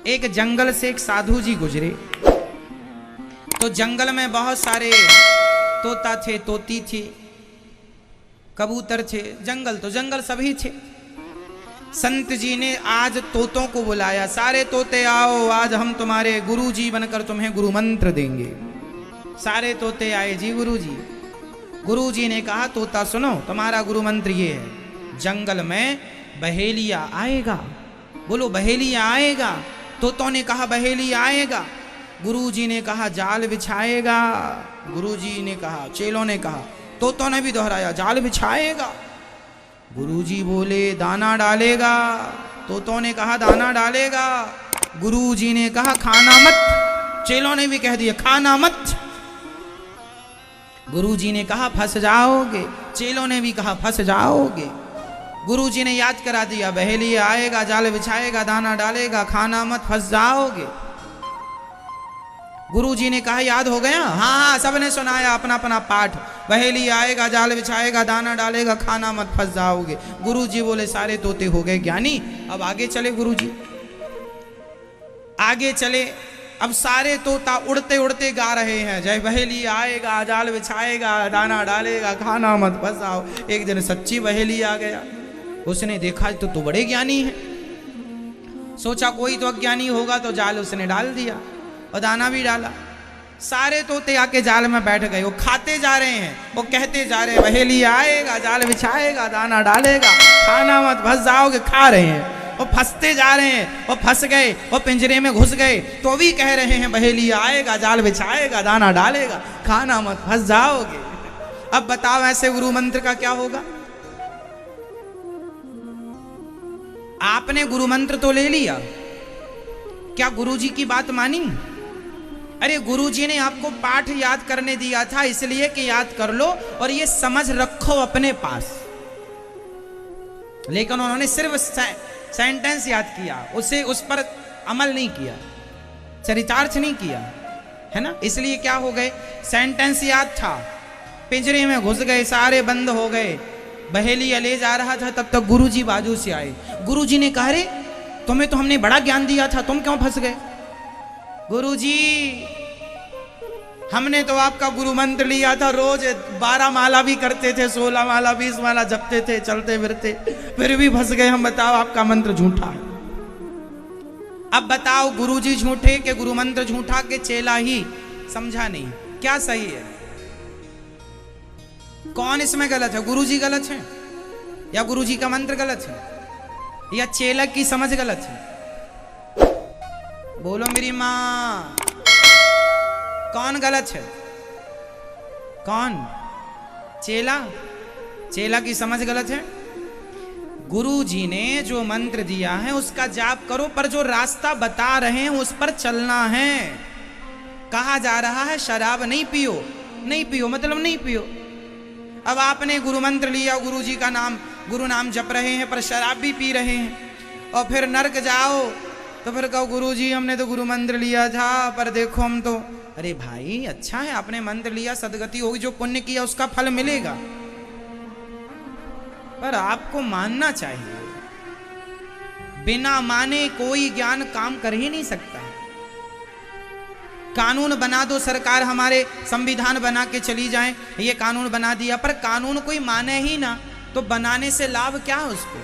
एक जंगल से एक साधु जी गुजरे, तो जंगल में बहुत सारे तोता थे, तोती थी, कबूतर थे, जंगल तो जंगल सभी थे। संत जी ने आज तोतों को बुलाया, सारे तोते आओ, आज हम तुम्हारे गुरु जी बनकर तुम्हें गुरु मंत्र देंगे। सारे तोते आए, जी गुरु जी। गुरु जी ने कहा, तोता सुनो, तुम्हारा गुरु मंत्र ये है, जंगल में बहेलिया आएगा। बोलो बहेलिया आएगा। तोतों ने कहा बहेलिया आएगा। गुरु जी ने कहा जाल बिछाएगा। गुरु जी ने कहा, चेलों ने कहा, तोतों ने भी दोहराया जाल बिछाएगा। गुरु जी बोले दाना डालेगा। तोतों ने कहा दाना डालेगा। गुरु जी ने कहा खाना मत। चेलों ने भी कह दिया खाना मत। गुरु जी ने कहा फंस जाओगे। चेलों ने भी कहा फंस जाओगे। गुरु जी ने याद करा दिया, बहेलिया आएगा, जाल बिछाएगा, दाना डालेगा, खाना मत, फंस जाओगे। गुरु जी ने कहा याद हो गया? हाँ हाँ, सबने सुनाया अपना अपना पाठ, बहेलिया आएगा, जाल बिछाएगा, दाना डालेगा, खाना मत, फंस जाओगे। गुरु जी बोले सारे तोते हो गए ज्ञानी, अब आगे चले। गुरु जी आगे चले। अब सारे तोता उड़ते उड़ते गा रहे हैं, जय बहेलिया आएगा, जाल बिछाएगा, दाना डालेगा, खाना मत, फंस जाओ। एक दिन सच्ची बहेलिया आ गया। उसने देखा तो बड़े ज्ञानी है, सोचा कोई तो अज्ञानी होगा, तो जाल उसने डाल दिया और दाना भी डाला। सारे तोते आके जाल में बैठ गए, वो खाते जा रहे हैं, वो कहते जा रहे हैं बहेलिया आएगा, जाल बिछाएगा, दाना डालेगा, खाना मत, फंस जाओगे। खा रहे हैं, वो फंसते जा रहे हैं, वो फंस गए, वो पिंजरे में घुस गए, तो भी कह रहे हैं बहेलिया आएगा, जाल बिछाएगा, दाना डालेगा, खाना मत, फंस जाओगे। अब बताओ ऐसे गुरु मंत्र का क्या होगा? आपने गुरु मंत्र तो ले लिया, क्या गुरुजी की बात मानी? अरे गुरुजी ने आपको पाठ याद करने दिया था इसलिए कि याद कर लो और ये समझ रखो अपने पास, लेकिन उन्होंने सिर्फ सेंटेंस याद किया, उसे उस पर अमल नहीं किया, चरितार्थ नहीं किया, है ना। इसलिए क्या हो गए, सेंटेंस याद था, पिंजरे में घुस गए, सारे बंद हो गए। बहेलिया ले जा रहा था, तब तक गुरुजी बाजू से आए। गुरुजी ने कहा, अरे तुम्हें तो हमने बड़ा ज्ञान दिया था, तुम क्यों फंस गए? गुरुजी हमने तो आपका गुरु मंत्र लिया था, रोज 12 माला भी करते थे, 16 माला 20 माला जपते थे, चलते फिरते, फिर भी फंस गए हम। बताओ आपका मंत्र झूठा है। अब बताओ गुरुजी झूठे के गुरु मंत्र झूठा के चेला ही समझा नहीं, क्या सही है? कौन इसमें गलत है? गुरुजी गलत है या गुरुजी का मंत्र गलत है या चेला की समझ गलत है? बोलो मेरी मां, कौन गलत है? कौन? चेला? चेला की समझ गलत है? गुरुजी ने जो मंत्र दिया है उसका जाप करो, पर जो रास्ता बता रहे हैं उस पर चलना है। कहा जा रहा है शराब नहीं पियो, नहीं पियो मतलब नहीं पियो। अब आपने गुरु मंत्र लिया, गुरुजी का नाम, गुरु नाम जप रहे हैं, पर शराब भी पी रहे हैं, और फिर नरक जाओ तो फिर कहो गुरुजी हमने तो गुरु मंत्र लिया था, पर देखो हम तो। अरे भाई अच्छा है आपने मंत्र लिया, सदगति होगी, जो पुण्य किया उसका फल मिलेगा, पर आपको मानना चाहिए। बिना माने कोई ज्ञान काम कर ही नहीं सकता। कानून बना दो सरकार, हमारे संविधान बना के चली जाए, ये कानून बना दिया, पर कानून कोई माने ही ना, तो बनाने से लाभ क्या है उसको?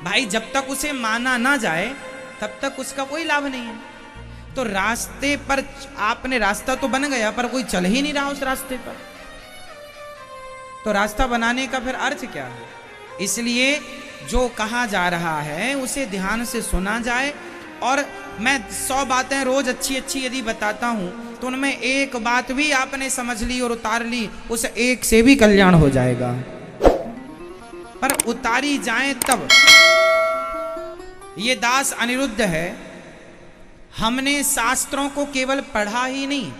भाई जब तक उसे माना ना जाए तब तक उसका कोई लाभ नहीं है। तो रास्ते पर आपने, रास्ता तो बन गया पर कोई चल ही नहीं रहा उस रास्ते पर, तो रास्ता बनाने का फिर अर्थ क्या है? इसलिए जो कहा जा रहा है उसे ध्यान से सुना जाए। और मैं 100 बातें रोज अच्छी अच्छी यदि बताता हूं तो उनमें एक बात भी आपने समझ ली और उतार ली, उस एक से भी कल्याण हो जाएगा। पर उतारी जाए तब। ये दास अनिरुद्ध है, हमने शास्त्रों को केवल पढ़ा ही नहीं,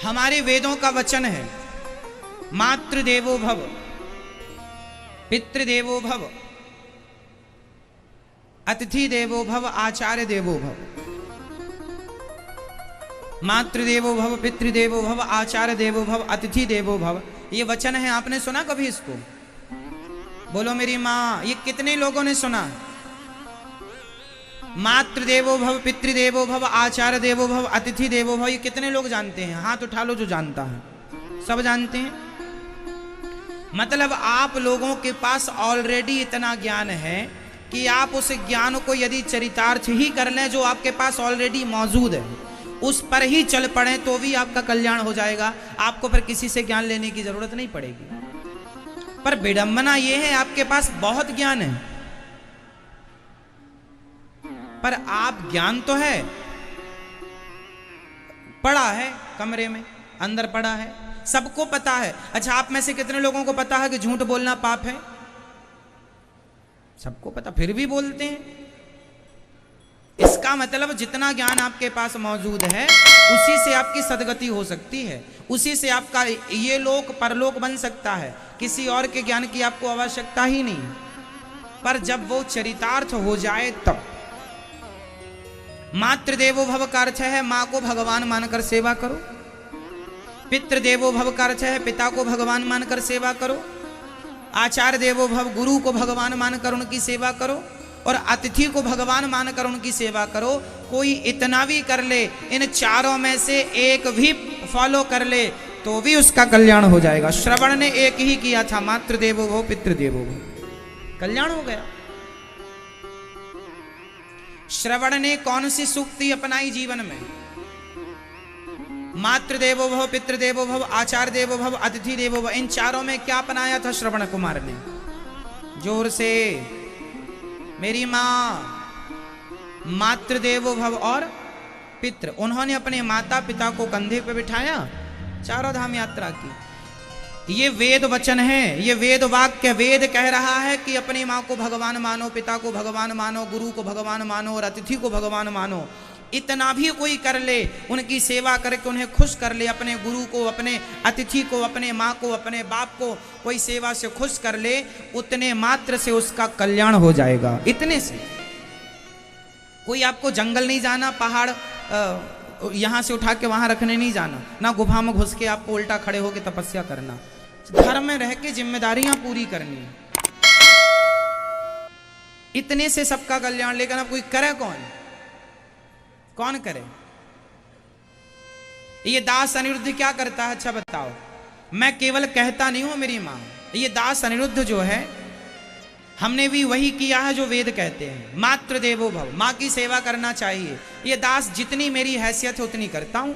हमारे वेदों का वचन है, मातृदेवो भव, पितृदेवो भव, अतिथि देवो भव, आचार्य देवो भव। मातृदेवो भव, पितृदेवो भव, आचार्य देवो भव, अतिथि देवो भव, ये वचन है। आपने सुना कभी इसको? बोलो मेरी माँ, ये कितने लोगों ने सुना? मातृदेवो भव, पितृदेवो भव, आचार्य देवो भव, अतिथि देवो भव। ये कितने लोग जानते हैं? हाथ उठा लो जो जानता है। सब जानते हैं। मतलब आप लोगों के पास ऑलरेडी इतना ज्ञान है कि आप उस ज्ञान को यदि चरितार्थ ही कर लें जो आपके पास ऑलरेडी मौजूद है, उस पर ही चल पड़े तो भी आपका कल्याण हो जाएगा। आपको फिर किसी से ज्ञान लेने की जरूरत नहीं पड़ेगी। पर विडंबना यह है आपके पास बहुत ज्ञान है, पर आप ज्ञान तो है, पड़ा है कमरे में, अंदर पड़ा है, सबको पता है। अच्छा, आप में से कितने लोगों को पता है कि झूठ बोलना पाप है? सबको पता, फिर भी बोलते हैं। इसका मतलब जितना ज्ञान आपके पास मौजूद है उसी से आपकी सदगति हो सकती है, उसी से आपका ये लोक परलोक बन सकता है। किसी और के ज्ञान की आपको आवश्यकता ही नहीं। पर जब वो चरितार्थ हो जाए तब। मातृदेवो भव का अर्थ है मां को भगवान मानकर सेवा करो। पितृदेवो भव का अर्थ है पिता को भगवान मानकर सेवा करो। आचार्य देवो भव, गुरु को भगवान मानकर उनकी सेवा करो। और अतिथि को भगवान मानकर उनकी सेवा करो। कोई इतना भी कर ले, इन चारों में से एक भी फॉलो कर ले तो भी उसका कल्याण हो जाएगा। श्रवण ने एक ही किया था, मातृदेवो भव पितृदेवो भव, कल्याण हो गया। श्रवण ने कौन सी सूक्ति अपनाई जीवन में? मातृदेवो भव, पितृदेवो भव, आचार्य देवो भव, अतिथि देवो भव। इन चारों में क्या अपनाया था श्रवण कुमार ने? जोर से, मेरी मां, मातृदेवो भव और पितृ। उन्होंने अपने माता पिता को कंधे पे बिठाया, चारों धाम यात्रा की। ये वेद वचन है, ये वेद वाक्य। वेद कह रहा है कि अपनी मां को भगवान मानो, पिता को भगवान मानो, गुरु को भगवान मानो और अतिथि को भगवान मानो। इतना भी कोई कर ले, उनकी सेवा करके उन्हें खुश कर ले, अपने गुरु को, अपने अतिथि को, अपने माँ को, अपने बाप को कोई सेवा से खुश कर ले, उतने मात्र से उसका कल्याण हो जाएगा। इतने से। कोई आपको जंगल नहीं जाना, पहाड़ यहां से उठा के वहां रखने नहीं जाना, ना गुफा में घुस के आपको उल्टा खड़े होकर तपस्या करना। घर में रह के जिम्मेदारियां पूरी करनी। इतने से सबका कल्याण। लेकिन अब कोई करे कौन? कौन करे? ये दास अनिरुद्ध क्या करता है? अच्छा बताओ। मैं केवल कहता नहीं हूं मेरी मां, ये दास अनिरुद्ध जो है, हमने भी वही किया है जो वेद कहते हैं। मातृदेवो भव, मां की सेवा करना चाहिए। ये दास जितनी मेरी हैसियत है उतनी करता हूं।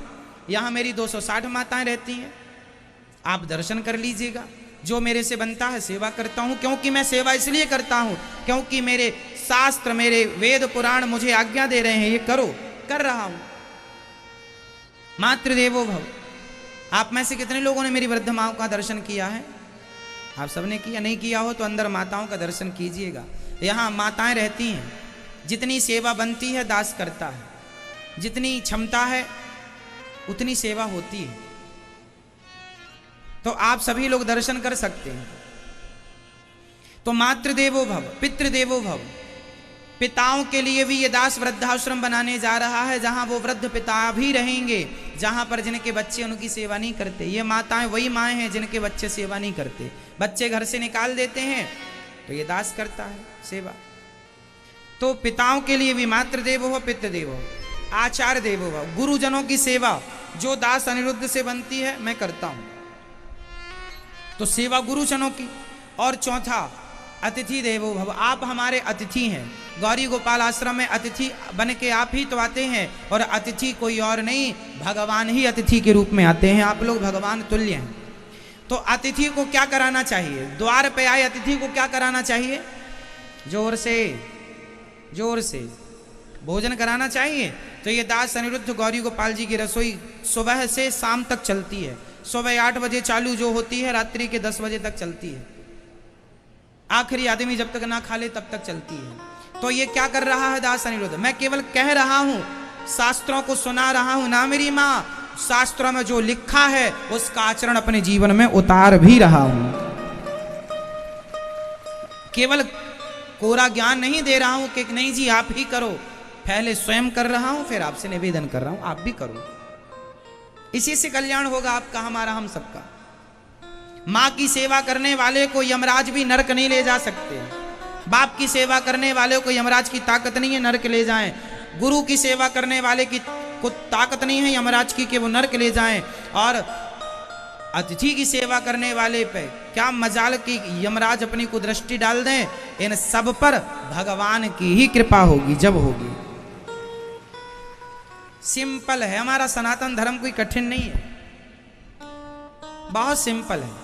यहां मेरी 260 माताएं रहती हैं, आप दर्शन कर लीजिएगा। जो मेरे से बनता है सेवा करता हूं। क्योंकि मैं सेवा इसलिए करता हूं क्योंकि मेरे शास्त्र, मेरे वेद पुराण मुझे आज्ञा दे रहे हैं, ये करो, कर रहा हूं। मातृदेवो भव। आप में से कितने लोगों ने मेरी वृद्ध मां का दर्शन किया है? आप सबने किया। नहीं किया हो तो अंदर माताओं का दर्शन कीजिएगा। यहां माताएं रहती हैं, जितनी सेवा बनती है दास करता है, जितनी क्षमता है उतनी सेवा होती है। तो आप सभी लोग दर्शन कर सकते हैं। तो मातृदेवो भव, पितृदेवो भव। पिताओं के लिए भी ये दास वृद्धाश्रम बनाने जा रहा है, जहां वो वृद्ध पिता भी रहेंगे, जहां पर जिनके बच्चे उनकी सेवा नहीं करते। ये माताएं वही माएँ हैं जिनके बच्चे सेवा नहीं करते, बच्चे घर से निकाल देते हैं, तो ये दास करता है सेवा। तो पिताओं के लिए भी मातृदेवो भव, पितृदेवो भव, आचार्य देवो भव। गुरुजनों की सेवा जो दास अनिरुद्ध से बनती है मैं करता हूं। तो सेवा गुरुजनों की। और चौथा, अतिथि देवो भव। आप हमारे अतिथि हैं। गौरी गोपाल आश्रम में अतिथि बन के आप ही तो आते हैं, और अतिथि कोई और नहीं, भगवान ही अतिथि के रूप में आते हैं। आप लोग भगवान तुल्य हैं। तो अतिथि को क्या कराना चाहिए? द्वार पे आए अतिथि को क्या कराना चाहिए? जोर से, जोर से भोजन कराना चाहिए। तो ये दास अनिरुद्ध गौरी गोपाल जी की रसोई सुबह से शाम तक चलती है। सुबह 8 बजे चालू जो होती है, रात्रि के 10 बजे तक चलती है। आखिरी आदमी जब तक ना खा ले तब तक चलती है। तो ये क्या कर रहा है दास अनिरुद्ध? मैं केवल कह रहा हूं, शास्त्रों को सुना रहा हूं ना मेरी मां, शास्त्रों में जो लिखा है उसका आचरण अपने जीवन में उतार भी रहा हूं। केवल कोरा ज्ञान नहीं दे रहा हूं कि नहीं जी आप ही करो, पहले स्वयं कर रहा हूं, फिर आपसे निवेदन कर रहा हूं आप भी करो। इसी से कल्याण होगा आपका, हमारा, हम सबका। मां की सेवा करने वाले को यमराज भी नरक नहीं ले जा सकते। बाप की सेवा करने वाले को यमराज की ताकत नहीं है नरक ले जाएं। गुरु की सेवा करने वाले की को ताकत नहीं है यमराज की कि वो नरक ले जाएं। और अतिथि की सेवा करने वाले पे क्या मजाल की यमराज अपनी कुदृष्टि डाल दें। इन सब पर भगवान की ही कृपा होगी जब होगी। सिंपल है, हमारा सनातन धर्म कोई कठिन नहीं है, बहुत सिंपल है।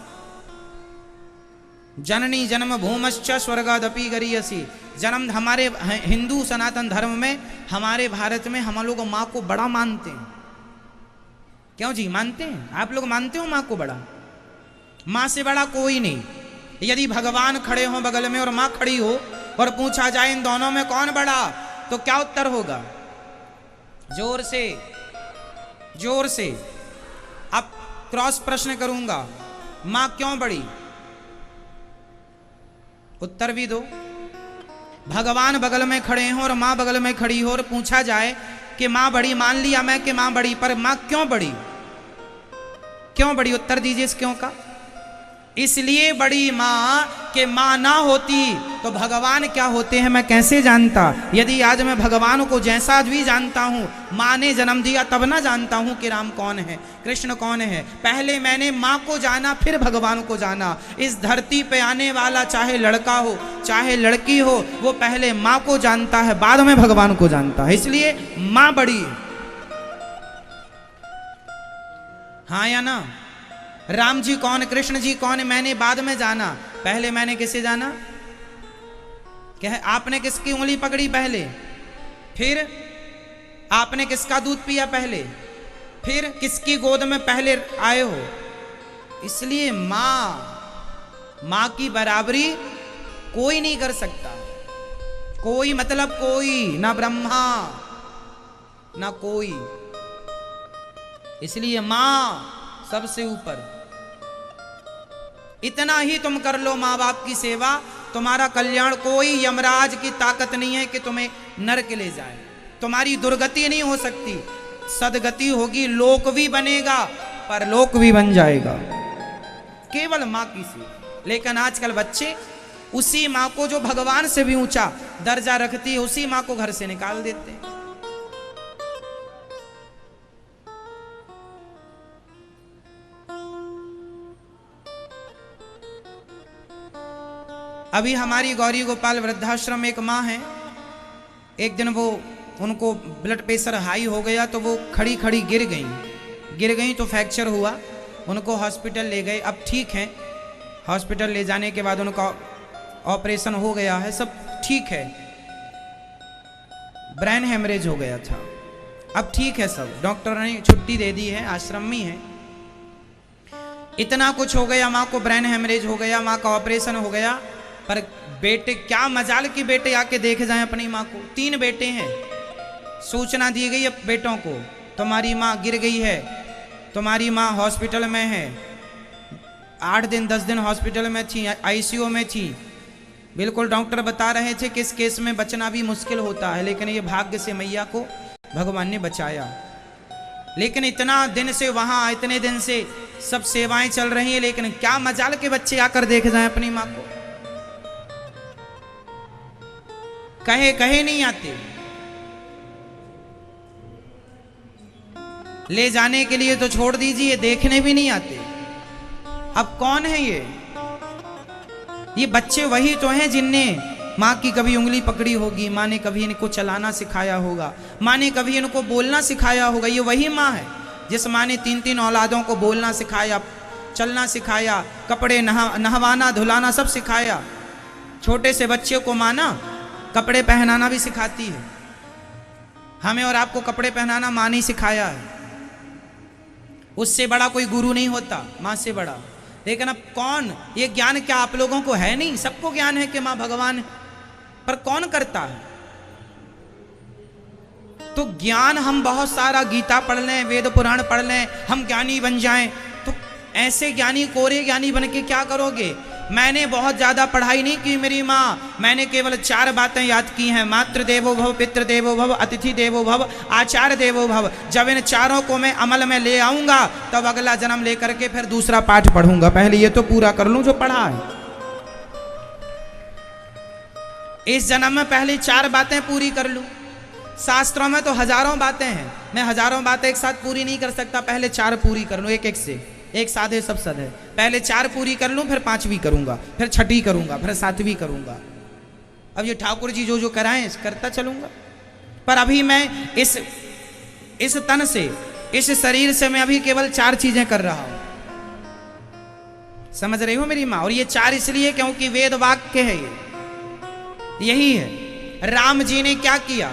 जननी जन्म भूमश्च स्वर्गादपि गरीयसी। जन्म हमारे हिंदू सनातन धर्म में, हमारे भारत में हम लोग माँ को बड़ा मानते हैं। क्यों जी मानते हैं? आप लोग मानते हो माँ को बड़ा? माँ से बड़ा कोई नहीं। यदि भगवान खड़े हो बगल में और माँ खड़ी हो और पूछा जाए इन दोनों में कौन बड़ा, तो क्या उत्तर होगा? जोर से, जोर से। अब क्रॉस प्रश्न करूंगा, माँ क्यों बड़ी? उत्तर भी दो। भगवान बगल में खड़े हो और माँ बगल में खड़ी हो और पूछा जाए कि माँ बड़ी, मान लिया मैं कि माँ बड़ी, पर माँ क्यों बड़ी? क्यों बड़ी? उत्तर दीजिए इस क्यों का। इसलिए बड़ी माँ कि माँ ना होती तो भगवान क्या होते हैं मैं कैसे जानता। यदि आज मैं भगवान को जैसा भी जानता हूँ, माँ ने जन्म दिया तब ना जानता हूँ कि राम कौन है, कृष्ण कौन है। पहले मैंने माँ को जाना फिर भगवान को जाना। इस धरती पे आने वाला चाहे लड़का हो चाहे लड़की हो, वो पहले माँ को जानता है बाद में भगवान को जानता है। इसलिए माँ बड़ी है। हाँ या ना? राम जी कौन, कृष्ण जी कौन, मैंने बाद में जाना, पहले मैंने किसे जाना? क्या है? आपने किसकी उंगली पकड़ी पहले, फिर आपने किसका दूध पिया पहले, फिर किसकी गोद में पहले आए हो। इसलिए मां की बराबरी कोई नहीं कर सकता। कोई मतलब कोई, ना ब्रह्मा ना कोई। इसलिए मां सबसे ऊपर। इतना ही तुम कर लो माँ बाप की सेवा, तुम्हारा कल्याण। कोई यमराज की ताकत नहीं है कि तुम्हें नरक ले जाए। तुम्हारी दुर्गति नहीं हो सकती, सदगति होगी। लोक भी बनेगा पर लोक भी बन जाएगा केवल माँ की सेवा। लेकिन आजकल बच्चे उसी माँ को जो भगवान से भी ऊंचा दर्जा रखती है, उसी माँ को घर से निकाल देते हैं। अभी हमारी गौरी गोपाल वृद्धाश्रम एक माँ है, एक दिन वो उनको ब्लड प्रेशर हाई हो गया तो वो खड़ी खड़ी गिर गई तो फ्रैक्चर हुआ। उनको हॉस्पिटल ले गए, अब ठीक हैं। हॉस्पिटल ले जाने के बाद उनका ऑपरेशन हो गया है, सब ठीक है। ब्रेन हेमरेज हो गया था, अब ठीक है सब। डॉक्टर ने छुट्टी दे दी है, आश्रम में है। इतना कुछ हो गया, माँ को ब्रेन हेमरेज हो गया, माँ का ऑपरेशन हो गया। पर बेटे, क्या मजाल की बेटे आके देख जाएं अपनी माँ को। 3 बेटे हैं, सूचना दी गई अब बेटों को, तुम्हारी माँ गिर गई है, तुम्हारी माँ हॉस्पिटल में है। 8 दिन 10 दिन हॉस्पिटल में थी, आईसीयू में थी। बिल्कुल डॉक्टर बता रहे थे कि इस केस में बचना भी मुश्किल होता है, लेकिन ये भाग्य से मैया को भगवान ने बचाया। लेकिन इतना दिन से वहाँ, इतने दिन से सब सेवाएं चल रही हैं, लेकिन क्या मजाल के बच्चे आकर देख जाएं अपनी माँ को। कहे कहे नहीं आते, ले जाने के लिए तो छोड़ दीजिए, देखने भी नहीं आते। अब कौन है ये बच्चे वही तो हैं जिनने माँ की कभी उंगली पकड़ी होगी, माँ ने कभी इनको चलाना सिखाया होगा, माँ ने कभी इनको बोलना सिखाया होगा। ये वही माँ है जिस माँ ने 3-3 औलादों को बोलना सिखाया, चलना सिखाया, कपड़े नहवाना धुलाना सब सिखाया। छोटे से बच्चे को माँ ना कपड़े पहनाना भी सिखाती है। हमें और आपको कपड़े पहनाना माँ ने सिखाया है। उससे बड़ा कोई गुरु नहीं होता माँ से बड़ा। लेकिन अब कौन, ये ज्ञान क्या आप लोगों को है नहीं? सबको ज्ञान है कि माँ भगवान है, पर कौन करता है? तो ज्ञान हम बहुत सारा गीता पढ़ लें, वेद पुराण पढ़ लें, हम ज्ञानी बन जाएं, तो ऐसे ज्ञानी कोरे ज्ञानी बन के क्या करोगे? मैंने बहुत ज्यादा पढ़ाई नहीं की मेरी माँ, मैंने केवल 4 बातें याद की हैं। मातृ देवो भव, पितृ देवो भव, अतिथि देवो भव, आचार्य देवो भव। जब इन 4 को मैं अमल में ले आऊंगा तब अगला जन्म लेकर के फिर दूसरा पाठ पढ़ूंगा। पहले ये तो पूरा कर लूं जो पढ़ा है। इस जन्म में पहले 4 बातें पूरी कर लूं। शास्त्रों में तो हजारों बातें हैं, मैं हजारों बातें एक साथ पूरी नहीं कर सकता, पहले 4 पूरी कर लूं, एक एक से, एक साधे सब सद है। पहले 4 पूरी कर लूं, फिर 5वीं करूंगा, फिर 6वीं करूंगा, फिर 7वीं करूंगा। अब ये ठाकुर जी जो जो कराएं करता चलूंगा। पर अभी मैं इस तन से, इस शरीर से मैं अभी केवल 4 चीजें कर रहा हूं। समझ रही हो मेरी माँ? और ये 4 इसलिए क्योंकि वेद वाक्य है, ये यही है। राम जी ने क्या किया?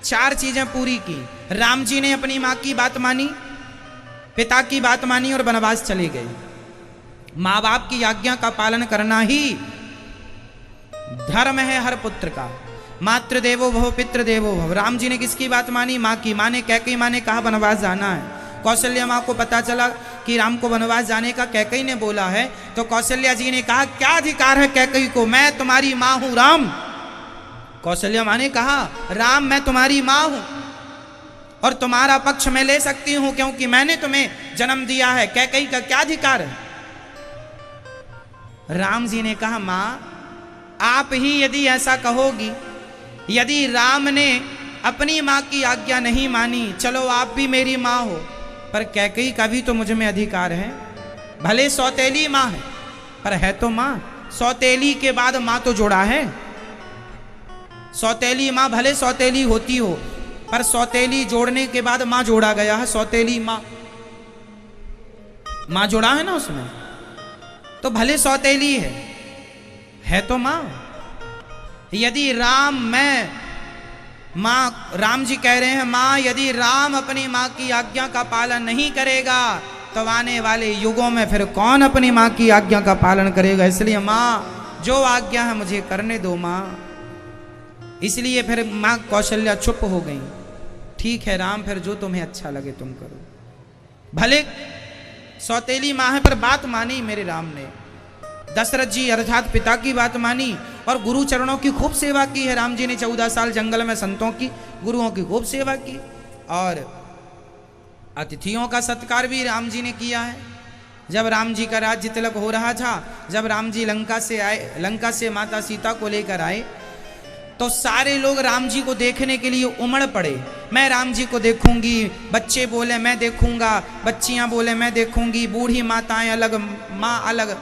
4 चीजें पूरी की। राम जी ने अपनी माँ की बात मानी, पिता की बात मानी और वनवास चले गए। माँ बाप की आज्ञा का पालन करना ही धर्म है हर पुत्र का। मातृदेवो भव पितृदेवो भव। राम जी ने किसकी बात मानी? माँ की। माँ ने कैकेयी माँ ने कहा वनवास जाना है। कौशल्या माँ को पता चला कि राम को वनवास जाने का कैकेयी ने बोला है, तो कौशल्या जी ने कहा क्या अधिकार है कैकेयी को, मैं तुम्हारी माँ हूं राम। कौशल्या माँ ने कहा राम मैं तुम्हारी माँ हूं और तुम्हारा पक्ष मैं ले सकती हूं क्योंकि मैंने तुम्हें जन्म दिया है, कैकेयी का क्या अधिकार है? राम जी ने कहा माँ आप ही यदि ऐसा कहोगी, यदि राम ने अपनी माँ की आज्ञा नहीं मानी, चलो आप भी मेरी माँ हो, पर कैकेयी का भी तो मुझ में अधिकार है। भले सौतेली माँ है पर है तो माँ। सौतेली के बाद माँ तो जोड़ा है। सौतेली माँ भले सौतेली होती हो, पर सौतेली जोड़ने के बाद माँ जोड़ा गया है। सौतेली माँ, माँ जोड़ा है ना उसमें, तो भले सौतेली है तो माँ। यदि राम, मैं माँ, राम जी कह रहे हैं माँ यदि राम अपनी माँ की आज्ञा का पालन नहीं करेगा तो आने वाले युगों में फिर कौन अपनी माँ की आज्ञा का पालन करेगा? इसलिए माँ जो आज्ञा है मुझे करने दो माँ। इसलिए फिर माँ कौशल्या चुप हो गई। ठीक है राम, फिर जो तुम्हें अच्छा लगे तुम करो। भले सौतेली माँ है पर बात मानी मेरे राम ने। दशरथ जी अर्थात पिता की बात मानी और गुरु चरणों की खूब सेवा की है। राम जी ने 14 साल जंगल में संतों की, गुरुओं की खूब सेवा की और अतिथियों का सत्कार भी राम जी ने किया है। जब राम जी का राज्य तिलक हो रहा था, जब राम जी लंका से आए, लंका से माता सीता को लेकर आए, तो सारे लोग राम जी को देखने के लिए उमड़ पड़े। मैं राम जी को देखूंगी, बच्चे बोले मैं देखूंगा, बच्चियां बोले मैं देखूंगी, बूढ़ी माताएं अलग, माँ अलग,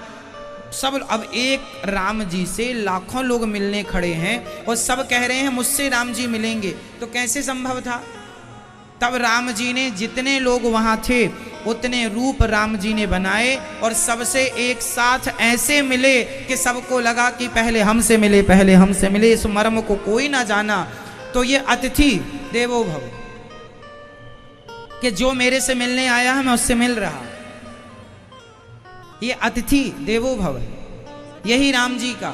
सब। अब एक राम जी से लाखों लोग मिलने खड़े हैं और सब कह रहे हैं मुझसे राम जी मिलेंगे, तो कैसे संभव था? तब राम जी ने, जितने लोग वहां थे उतने रूप राम जी ने बनाए और सबसे एक साथ ऐसे मिले कि सबको लगा कि पहले हमसे मिले, पहले हमसे मिले। इस मर्म को कोई ना जाना। तो ये अतिथि देवो भव कि जो मेरे से मिलने आया है मैं उससे मिल रहा, ये अतिथि देवो भव है। यही राम जी का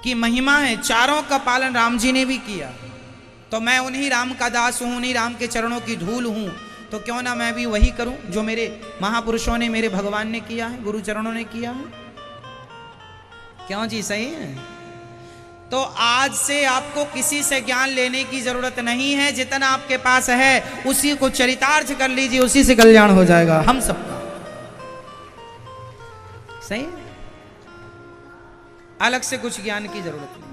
की महिमा है। चारों का पालन राम जी ने भी किया। तो मैं उन्हीं राम का दास हूं, उन्हीं राम के चरणों की धूल हूं, तो क्यों ना मैं भी वही करूं जो मेरे महापुरुषों ने, मेरे भगवान ने किया है, गुरु चरणों ने किया है। क्यों जी, सही है? तो आज से आपको किसी से ज्ञान लेने की जरूरत नहीं है। जितना आपके पास है उसी को चरितार्थ कर लीजिए, उसी से कल्याण हो जाएगा हम सबका। सही, अलग से कुछ ज्ञान की जरूरत नहीं।